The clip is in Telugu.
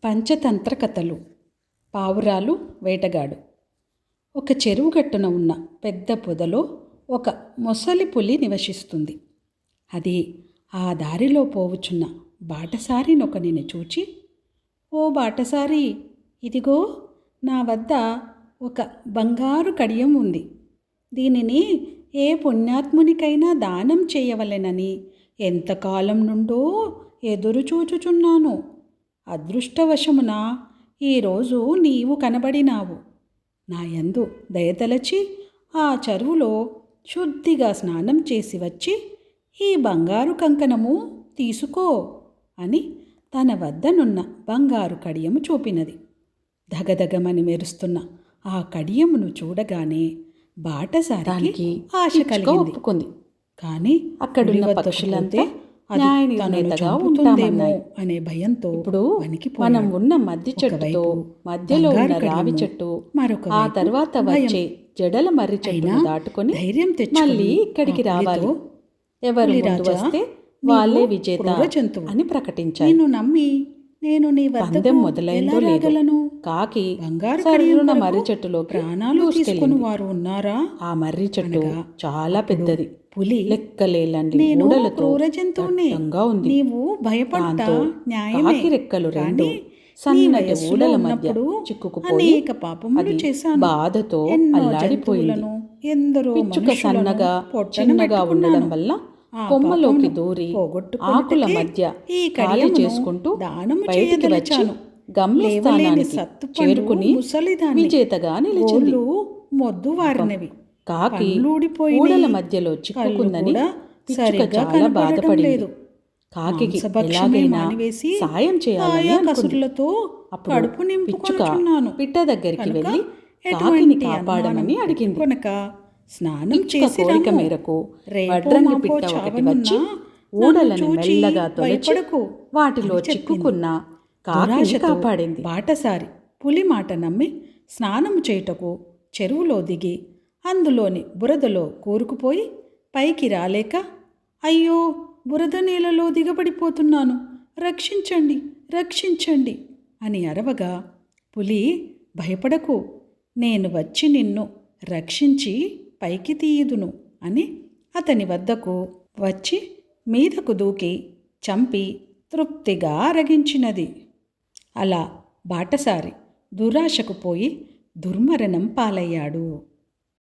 పంచతంత్ర కథలు. పావురాలు వేటగాడు. ఒక చెరువు గట్టున ఉన్న పెద్ద పొదలో ఒక మొసలి పులి నివసిస్తుంది. అది ఆ దారిలో పోవుచున్న బాటసారినొకనిని చూచి, "ఓ బాటసారి, ఇదిగో నా వద్ద ఒక బంగారు కడియం ఉంది. దీనిని ఏ పుణ్యాత్మునికైనా దానం చేయవలెనని ఎంతకాలం నుండో ఎదురుచూచుచున్నాను. అదృష్టవశమున ఈరోజు నీవు కనబడినావు. నాయందు దయతలచి ఆ చెరువులో శుద్ధిగా స్నానం చేసి వచ్చి ఈ బంగారు కంకణము తీసుకో" అని తన వద్దనున్న బంగారు కడియము చూపినది. దగదగమని మెరుస్తున్న ఆ కడియమును చూడగానే బాటసారికి ఆశ ఒప్పుకుంది. కానీ అక్కడున్న పక్షులంతా న్యాయనిర్ణేతగా ఉంటామేమో అనే భయంతో ఇప్పుడు మనం ఉన్న మధ్య చెట్టుతో మధ్యలో ఉన్న రావి చెట్టు, మరొక ఆ తర్వాత వచ్చే జడల మర్రి చెట్టును దాటుకొని ధైర్యం తెచ్చి మళ్ళీ ఇక్కడికి రావాలి. ఎవరు ముందు వస్తే వాళ్ళే విజేత అని ప్రకటించారు. నేను నమ్మి పందెం మొదలైందో లేదో కాకి సర్రున మర్రి చెట్టులో ప్రాణాలు తీసుకుని వారు ఉన్నారా? ఆ మర్రి చెట్టు చాలా పెద్దది. పులి లెక్కలేలండి ఊడలతో దట్టంగా ఉంది. నీవు భయపడతా కాకి రెక్కలు రెండు సన్నటి ఊడల మధ్య చిక్కుకుపోయి బాధతో అల్లాడిపోయింది. పిచ్చుక సన్నగా చిన్నగా ఉండడం వల్ల కొమ్మలోకి దూరి ఆకుల మధ్య ఖాళీ చేసుకుంటూ బయటికి వచ్చి గమ్యస్థానానికి చేరుకుని విజేతగా నిలిచింది. మొద్దు వారినవి కాకి ఊడల మధ్యలో చిక్కుకుందని పిచ్చుక చాలా బాధపడలేదు. కాకి ఎలాగైనా సాయం చేయాలని అనుకుంది. అప్పుడు పిచ్చుక పిట్ట దగ్గరికి వెళ్ళి కాకిని కాపాడమని అడిగింది. స్నానం చేసి కోరిక మేరకు వడ్రంగి పిట్ట ఒకటి వచ్చి ఊడలను మెల్లగా తొలచి వాటిలో చిక్కుకున్న కాకిని కాపాడింది. బాటసారి పులి మాట నమ్మి స్నానం చేయుటకు చెరువులో దిగి అందులోని బురదలో కూరుకుపోయి పైకి రాలేక, "అయ్యో, బురద నీళ్ళలో దిగబడిపోతున్నాను, రక్షించండి, రక్షించండి" అని అరవగా, పులి, "భయపడకు, నేను వచ్చి నిన్ను రక్షించి పైకి తీయుదును" అని అతని వద్దకు వచ్చి మీదకు దూకి చంపి తృప్తిగా అరగించినది. అలా బాటసారి దురాశకు పోయి దుర్మరణం పాలయ్యాడు.